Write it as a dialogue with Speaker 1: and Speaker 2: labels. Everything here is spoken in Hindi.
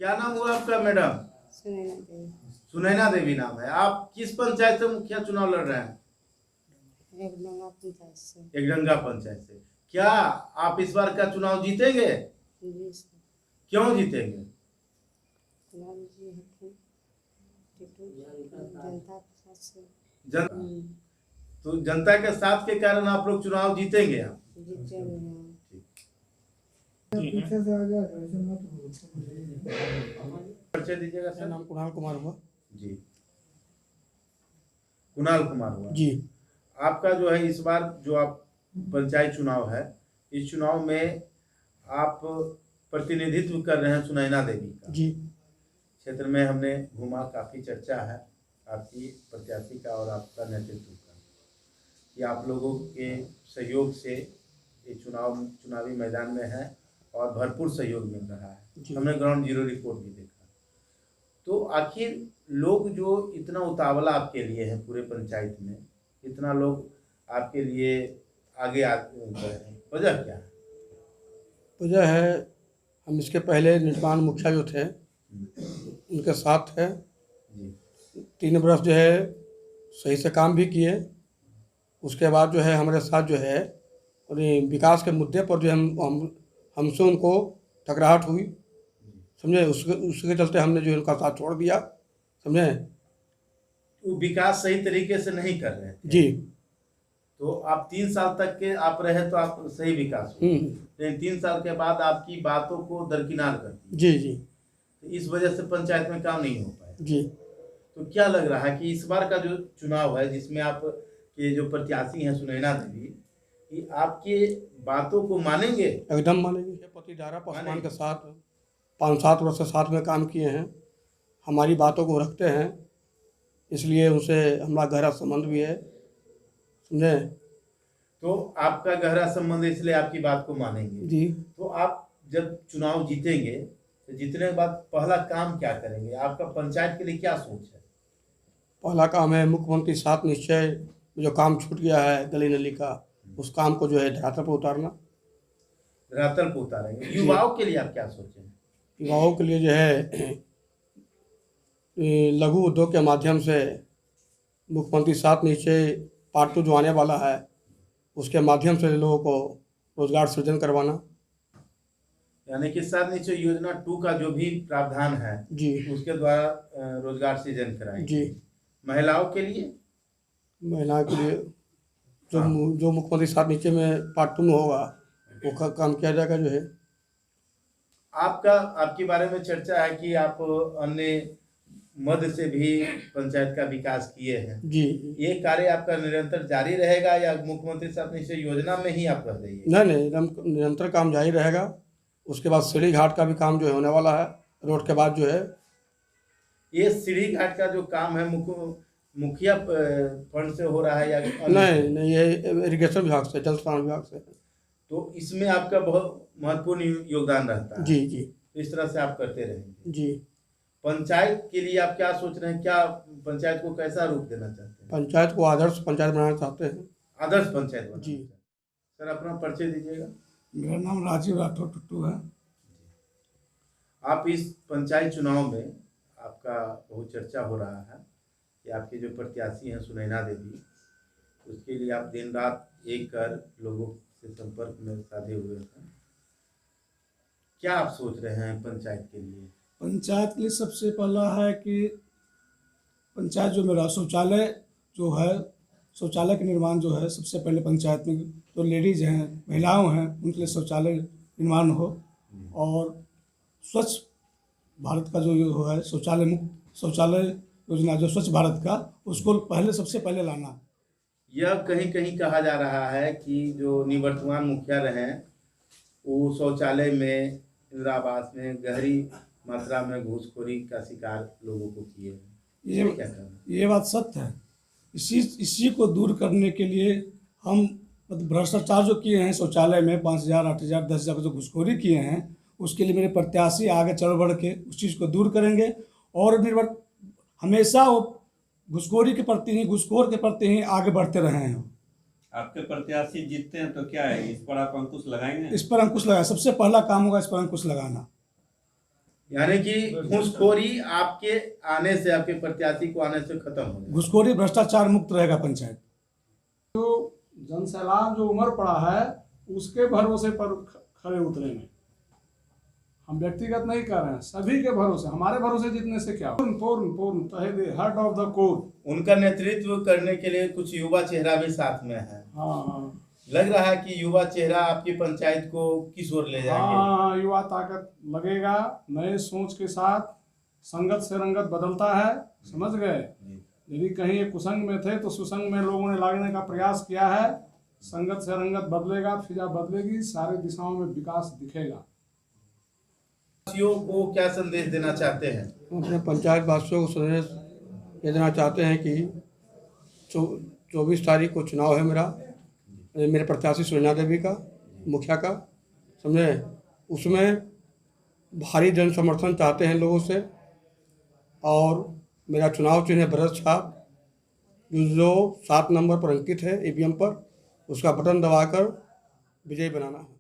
Speaker 1: क्या नाम हुआ आपका मैडम?
Speaker 2: सुनैना देवी।
Speaker 1: सुनैना देवी नाम है। आप किस पंचायत से मुखिया चुनाव लड़ रहे हैं?
Speaker 2: एक डंगा पंचायत से।
Speaker 1: एकडंगा पंचायत से। क्या आप इस बार का चुनाव जीतेंगे?
Speaker 2: जी सर।
Speaker 1: क्यों जीतेंगे?
Speaker 2: लालू जी हैं जनता के साथ से।
Speaker 1: तो जनता के साथ के कारण आप लोग चुनाव जीतेंगे। आप
Speaker 2: जीतेंगे।
Speaker 1: परिचय दीजिएगा
Speaker 3: मेरा
Speaker 1: सर।
Speaker 3: नाम कुणाल कुमार हुआ
Speaker 1: जी, कुणाल कुमार हुआ
Speaker 3: जी।
Speaker 1: आपका जो है इस बार जो आप पंचायत चुनाव है, इस चुनाव में आप प्रतिनिधित्व कर रहे हैं सुनैना देवी का।
Speaker 3: जी
Speaker 1: क्षेत्र में हमने घूमा, काफ़ी चर्चा है आपकी प्रत्याशी का और आपका नेतृत्व का कि आप लोगों के सहयोग से ये चुनावी मैदान में है और भरपूर सहयोग मिल रहा है। हमने ग्राउंड जीरो रिपोर्ट भी देखा। तो आखिर लोग जो इतना उतावला आपके लिए है, पूरे पंचायत में इतना लोग आपके लिए आगे आ गए हैं, वजह क्या है?
Speaker 3: वजह है हम इसके पहले निर्माण मुखिया जो थे उनके साथ है।
Speaker 1: जी
Speaker 3: 3 वर्ष जो है सही से काम भी किए। उसके बाद जो है हमारे साथ जो है और ये विकास के मुद्दे पर जो हमसे उनको टकराहट हुई, समझे। उसके चलते हमने जो उनका साथ छोड़ दिया, समझे।
Speaker 1: वो विकास सही तरीके से नहीं कर रहे थे।
Speaker 3: जी।
Speaker 1: तो आप 3 साल तक के आप रहे तो आप सही विकास हुआ, लेकिन 3 साल के बाद आपकी बातों को दरकिनार कर दी।
Speaker 3: जी जी।
Speaker 1: तो इस वजह से पंचायत में काम नहीं हो पाया।
Speaker 3: जी।
Speaker 1: तो क्या लग रहा है कि इस बार का जो चुनाव है जिसमें आप के जो प्रत्याशी हैं सुनैना देवी, कि आपके बातों को मानेंगे?
Speaker 3: एकदम मानेंगे। पति दारा पासवान के साथ 5-7 वर्ष से साथ में काम किए हैं, हमारी बातों को रखते हैं, इसलिए उनसे हमारा गहरा संबंध भी है, समझे।
Speaker 1: तो आपका गहरा संबंध इसलिए आपकी बात को मानेंगे।
Speaker 3: जी।
Speaker 1: तो आप जब चुनाव जीतेंगे तो जीतने के बाद पहला काम क्या करेंगे? आपका पंचायत के लिए क्या सोच है?
Speaker 3: पहला काम है मुख्यमंत्री 7 निश्चय जो काम छूट गया है गली नली का, उस काम को जो है धरातल पर उतारना।
Speaker 1: धरातल पर उतारेंगे। युवाओं के लिए आप क्या सोचें?
Speaker 3: युवाओं के लिए जो है लघु उद्योग के माध्यम से मुख्यमंत्री 7 निश्चय पार्ट 2 जो आने वाला है उसके माध्यम से लोगों को रोजगार सृजन करवाना।
Speaker 1: यानी कि 7 निश्चय योजना 2 का जो भी प्रावधान है
Speaker 3: जी
Speaker 1: उसके द्वारा रोजगार सृजन कराएंगे।
Speaker 3: जी।
Speaker 1: महिलाओं के लिए?
Speaker 3: महिलाओं के लिए जो मुख्यमंत्री 7 निश्चय में पार्ट 2 में होगा वो काम किया जाएगा जो है।
Speaker 1: आपके बारे में चर्चा है कि आप अन्य मद से भी पंचायत का विकास किए हैं।
Speaker 3: जी।
Speaker 1: ये कार्य आपका निरंतर जारी रहेगा या मुख्यमंत्री 7 निश्चय योजना में ही आप कर देंगे?
Speaker 3: नहीं, निरंतर काम जारी रहेगा। उसके बाद सीढ़ी घाट का भी काम जो है होने वाला है, रोड के बाद जो है।
Speaker 1: ये सीढ़ी घाट का जो काम है मुखिया फंड से हो रहा है या
Speaker 3: नहीं, ये इरिगेशन विभाग से, जल स्रोत विभाग से।
Speaker 1: तो इसमें आपका बहुत महत्वपूर्ण योगदान रहता है।
Speaker 3: जी जी।
Speaker 1: इस तरह से आप करते रहेंगे।
Speaker 3: जी।
Speaker 1: पंचायत के लिए आप क्या सोच रहे हैं? क्या पंचायत को कैसा रूप देना चाहते हैं?
Speaker 3: पंचायत को आदर्श पंचायत बनाना चाहते हैं।
Speaker 1: आदर्श पंचायत बनाना
Speaker 3: जी।
Speaker 1: चाहते हैं। सर अपना परिचय दीजिएगा।
Speaker 4: मेरा नाम राजीव राठौर टुट्टू है।
Speaker 1: आप इस पंचायत चुनाव में आपका बहुत चर्चा हो रहा है कि आपके जो प्रत्याशी हैं सुनैना देवी, उसके लिए आप दिन रात एक कर लोगों से संपर्क में साधे हुए हैं। क्या आप सोच रहे हैं पंचायत के लिए?
Speaker 4: पंचायत के लिए सबसे पहला है कि पंचायत जो मेरा शौचालय जो है, शौचालय का निर्माण जो है सबसे पहले पंचायत में जो लेडीज़ हैं, महिलाओं हैं, उनके लिए शौचालय निर्माण हो। और स्वच्छ भारत का जो है शौचालय मुक्त शौचालय योजना जो स्वच्छ भारत का, उसको सबसे पहले लाना।
Speaker 1: यह कहीं कहीं कहा जा रहा है कि जो निवर्तमान मुखिया रहे वो शौचालय में, इंदिरा आवास में गहरी मात्रा में घूसखोरी का शिकार लोगों को किए हैं। क्या कहना?
Speaker 4: ये बात सत्य है। इसी को दूर करने के लिए हम मतलब भ्रष्टाचार जो किए हैं शौचालय में 5,000, 8,000, 10,000 जो घुसखोरी किए हैं, उसके लिए मेरे प्रत्याशी आगे चढ़ बढ़ के उस चीज़ को दूर करेंगे और हमेशा वो घुसखोरी के प्रति ही, घुसखोर के प्रति ही आगे बढ़ते रहे हैं।
Speaker 5: आपके प्रत्याशी जीतते हैं तो क्या है, इस पर आप अंकुश लगाएंगे?
Speaker 4: इस पर अंकुश लगाए, सबसे पहला काम होगा इस पर अंकुश लगाना।
Speaker 1: यानी कि घूसखोरी आपके आने से, आपके प्रत्याशी को आने से खत्म हो जाएगी।
Speaker 4: घुसखोरी भ्रष्टाचार मुक्त रहेगा पंचायत।
Speaker 6: जनसैलाब जो उमड़ पड़ा है उसके भरोसे पर खड़े उतरेंगे। हम व्यक्तिगत नहीं कर रहे हैं, सभी के भरोसे, हमारे भरोसे जितने से क्या, पूर्ण तहे हार्ट ऑफ द कोर।
Speaker 1: उनका नेतृत्व करने के लिए कुछ युवा चेहरा भी साथ में है।
Speaker 6: हाँ
Speaker 1: लग रहा है कि युवा चेहरा आपकी पंचायत को किस ओर ले जाएंगे?
Speaker 6: हाँ, युवा ताकत लगेगा। नए सोच के साथ संगत से रंगत बदलता है, समझ गए। यदि कहीं ये कुसंग में थे तो सुसंग में लोगों ने लागने का प्रयास किया है। संगत से रंगत बदलेगा, फिजा बदलेगी, सारे दिशाओं में विकास दिखेगा।
Speaker 1: वासियों को क्या संदेश देना चाहते हैं?
Speaker 3: हम अपने पंचायत वासियों को संदेश ये देना चाहते हैं कि 24 तारीख को चुनाव है मेरे प्रत्याशी सुनैना देवी का, मुखिया का, समझे। उसमें भारी जन समर्थन चाहते हैं लोगों से। और मेरा चुनाव चिन्ह है बरस छाप, जो 7 नंबर पर अंकित है ईवीएम पर। उसका बटन दबाकर विजयी बनाना है।